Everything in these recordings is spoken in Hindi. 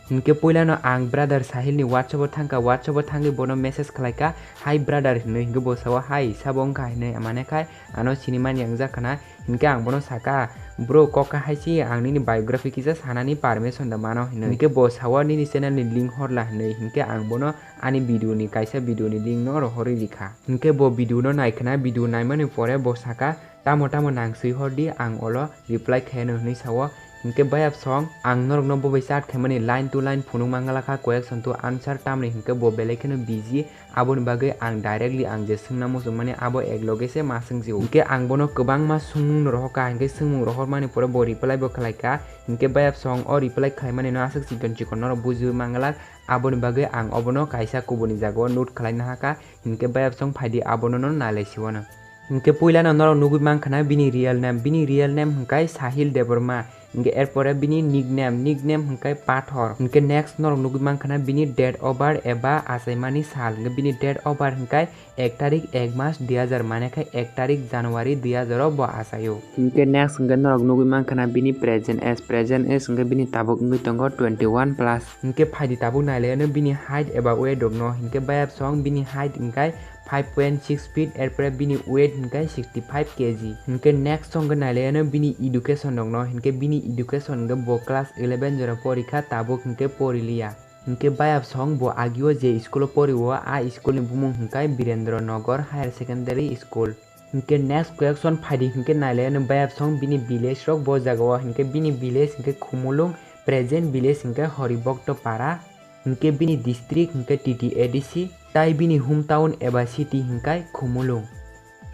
हिनके पहिलानो आं ब्रादार साहिल नि WhatsApp थांगे बोनो मेसेज खलायका हाय ब्रादार हिनो हिनके बसावा हाय साबंका हिनो मानेखाय आनो सिनेमानि आं जाखाना हिनके आं बोनो साका ब्रो कका हायसि आंनि नि बायोग्राफी किसा सानानि परमिशन दा मानो हिनो हिनके बसावा नि चैनल नि लिंक हरला हिनो हिनके आं बोनो आनि भिडियो नि कायसा भिडियो नि लिंक न रहरि लिखा हिनके बो भिडियो न नायखना भिडियो नायमानि परे बसाका तामो नांसै हरदि आं ओलो रिप्लाय खायनो हिनै सावा हिनके बायाब सं आं नरगनो बो बैसात खेमनि लाइन टू लाइन फुनुं मांगलाखा क्वेश्चन टू आंसर तामनि हिनके बो बेलेखेनो बिजि आबोनि बागै आं डाइरेक्टली आं जे सोंना मोसो माने आबो एकलगेसे मा सोंजिउ हिनके आं बोनो गोबां मा सुंमुं रहका हिनके सोंमुं रहर माने परे बो रिप्लाय बो खलायका हिनके बायाब सं ओ रिप्लाय खायमाने न आसक चिकन नर बुजु मांगला आबोनि बागै आं अबोनो कायसा कुबोनि जागो नोट खलायनो हाका हिनके बायाब सं फायदि आबोनो न नायलायसिवनो हिनके पहिलानो नर नुगु मांखना बिनि रियल नेम हिनकाय साहिल देबरमा हिनके एरपरे बिनि निकनेम हिनकाय पाथर हिनके नेक्स्ट नर नुगु मांखना बिनि डेट अफ बर्थ एबा आसायमानि साल हिनके बिनि डेट अफ बर्थ हिनकाय 1 तारिख 1 मास 2000 मानेखाय 1 तारिख जानुवारि 2000 बो आसायो हिनके नेक्स्ट हिनके नर नुगु मांखना बिनि प्रेजेंट एज हिनके बिनि ताबुक हिनके तंगो 21 प्लस हिनके फायदि ताबुक नायलेनो बिनि हाइट एबा वेट दगनो हिनके बायाब सं बिनि हाइट हिनकाय 5.6 feet एरपरे बिनि वेट हिनकाय 65 kg हिनके नेक्स्ट संग नायलेनो बिनि एडुकेशन दगनो हिनके बिनि एडुकेशन हिनके बो क्लास 11 जरा परीक्षा ताबुक हिनके परिलिया हिनके बायाब सं बो आगियो जे स्कूल परिवो आ स्कूल नि बुमुं हिनकाय वीरेंद्र नगर हायर सेकेंडरी स्कूल हिनके नेक्स्ट क्वेश्चन फायदि हिनके नायलेनो बायाब सं बिनि विलेज रक बो जागो हिनके बिनि विलेज हिनके खुमुलुं प्रेजेंट विलेज हिनके हरिभक्त पारा हिनके बिनि डिस्ट्रिक्ट हिनके TTADC ताई बिनि होम टाउन एबा सिटी हिनकाय खुमुलुं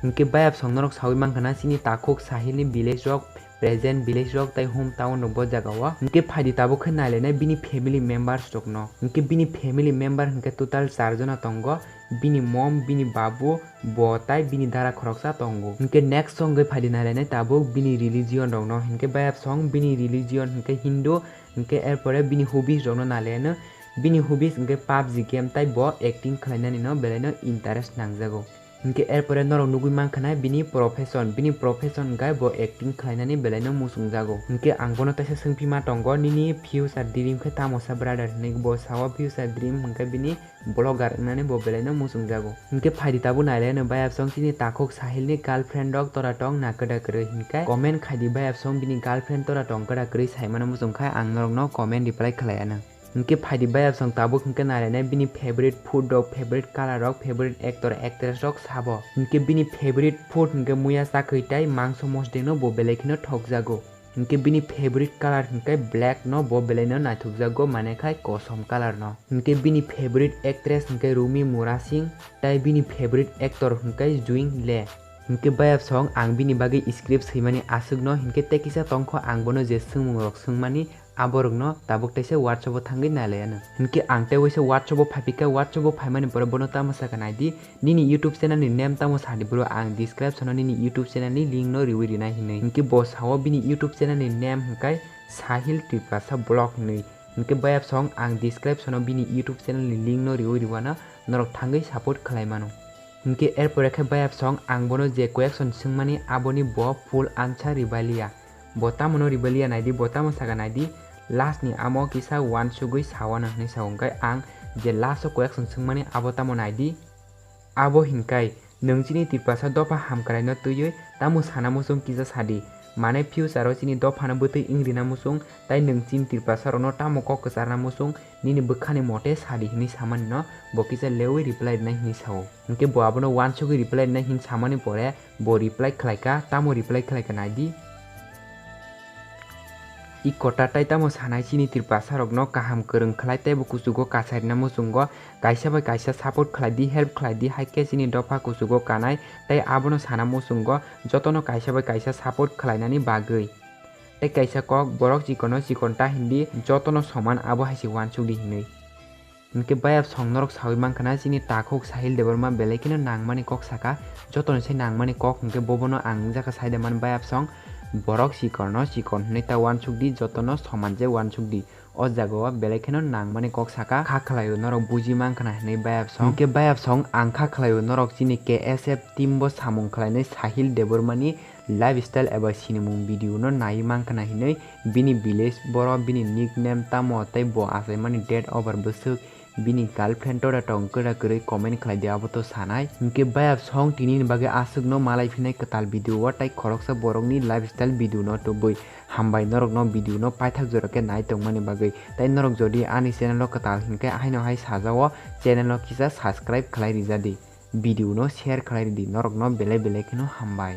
हिनके बायाब संगनरक सावि मांखना सिनि ताखुक साहिलनि विलेज रक प्रेजेंट विलेज रक ताई होम टाउन बो जागावा हिनके फायदि ताबुक नायलेनो बिनि फैमिली मेंबर्स दगनो हिनके बिनि फैमिली मेंबर हिनके टोटल 4 जना तंगो बिनि मम बिनि बाबू बो ताई बिनि दारा खरकसा तंगो हिनके नेक्स्ट संग फायदि नायलेनो ताबुक बिनि रिलीजियन दगनो हिनके बायाब सं बिनि रिलीजियन हिनके हिंदू हिनके एरपरे बिनि हॉबीज दगनो नायलेनो बिनि हॉबीज हिनके PUBG गेम ताई बो एक्टिंग खलायनानि न बेलेनो इंटरेस्ट नांजागो हिनके एरपरे नर नुगु मांखना बिनि प्रोफेशन गाय बो एक्टिंग खलायनानि बेलेनो मुसुंजागो हिनके आंबोनो तैसे सोंफिमा तंगो निनि फ्यूचर ड्रीम खै तामोसा ब्रादार हिनै बो सावा फ्यूचर ड्रीम हिनके बिनि ब्लॉगर होननानै बो बेलेनो मुसुंजागो हिनके फायदिताबो नायलेनो बायाब सं सिनि ताखुक साहिलनि गार्लफ्रेंड दग तोरा टंग नाकदा करे हिनके कमेन्ट खायदि बायाब सं बिनि गार्लफ्रेंड तोरा टंग कदा करे साइमानो मुसुंखाय आं नरनो कमेन्ट रिप्लाय खलायानो हिनके फायदि बायाब सं ताबुक हिनके नायलेनो बिनि फेवरेट फूड दग फेवरेट कलर दग फेवरेट एक्टर एक्ट्रेस दग साबो हिनके बिनि फेवरेट फूड हिनके मुया साखैताय मांस मसदेनो बो बेलेखिनो ठगजागो हिनके बिनि फेवरेट कलर हिनके ब्लैक न बो बेलेनो नाथुगजागो मानेखाय कसम कलर न हिनके बिनि फेवरेट एक्ट्रेस हिनके रूमी मुरा सिंह ताय बिनि फेवरेट एक्टर हिनके जुइंग ले हिनके बायाब सं आं बिनि बागै स्क्रिप्ट सैमानि आसुगनो हिनके तेकिसा तंखो आंबोनो जे सोंमुंरक सोंमानि आबरगनो ताबुक तैसे WhatsApp थांगै नायलायानो हिनके आंते वैसे WhatsApp फाइपिका WhatsApp फाइमानि पर बनो तामसाका नायदि निनि YouTube चैनल नि नेम तामो सादि ब्रो आं डिस्क्रिप्शन निनि YouTube चैनल नि लिंक नो रिविरि नाय हिनै हिनके बसाव बिनि YouTube चैनल नि नेम हिनकाय साहिल त्रिपासा ब्लॉग हिनै हिनके बायाब सं आं डिस्क्रिप्शन बिनि YouTube चैनल नि लिंक नो रिविरिवाना नरक थांगै सपोर्ट खालायमानो हिनके एरपरेखे बायाब सं आं बोनो जे क्वेश्चन सोंमानि आबोनि बो फुल आंसर रिबालिया बोतामनो रिबालिया नायदि बोतामो सागा नायदि लास्ट नि आमो किसा वन सुगै सावाना हनै सावंगाय आं जे लास्ट क्वेश्चन सोंमानि आबोतामो नायदि आबो हिनकाय नोंसिनि तिरपासा दफा हामक्रायनो तुयै तामो साना मुसुं किसा सादि माने फ्यूचर सिनि दफानो बोतै इंग्रिना मुसुं ताय नोंसिनि तिरपासा रनो तामो क कसारना मुसुं निनि बखानि मते सादि हिनि सामानि न बकिसा लेवै रिप्लाय नाय हिनि साव हिनके बोआबोनो वन सुगै रिप्लाय नाय हिन सामानि परे बो रिप्लाय खलायका तामो रिप्लाय खलायका नायदि इ कोटा ताइतामो सानाय सिनि तिरपासा रगनो काहाम करंग खलायताय बो कुसुगो कासायना मुसुंगो कायसा बाय कायसा सपोर्ट खलायदि हेल्प खलायदि हाइके सिनि दफा कुसुगो कानाय ताय आबोनो साना मुसुंगो जतनो कायसा बाय कायसा सपोर्ट खलायनानि बागै ताय कायसा कक बरक चिकनो चिकनटा हिंदी जतनो समान आबो हाइसि वानसुगदि हिनै हिनके बायाब संनरक सावि मांखना सिनि ताखुक साहिल देबरमा बेलेकिनो नांगमानि कक साका जतनो से नांगमानि कक हिनके बोबोनो आं जाका साइदेमान बायाब सं बरक चिकन नेता वानसुगदि जतनो समानजे वानसुगदि ओ जागोआ बेलेखेनो नांगमानि कक साका खाखलायो नरक बुजि मांखना हनै बायाब सं के बायाब सं आं खाखलायो नरक सिनि KSF टीम बो सामुं खलायनै साहिल देबरमानि lifestyle eba sinimung video no nai mangkana hinui bini village boro bini nickname tamo tei bo asai mani date over busuk bini girlfriend tora tong kura kuri comment khlai dia abo to sanai hinke bayap song tini ni bage asuk no malai phinai katal video wa tai khoroksa borok ni lifestyle video no to boi hambai norok no video no paithak joroke nai tongmani bagai tai norok jodi ani channel no katal hinke haino hai sajao channel no kisa subscribe khlai rijadi video no share khlai di norok no bele bele kino hambai।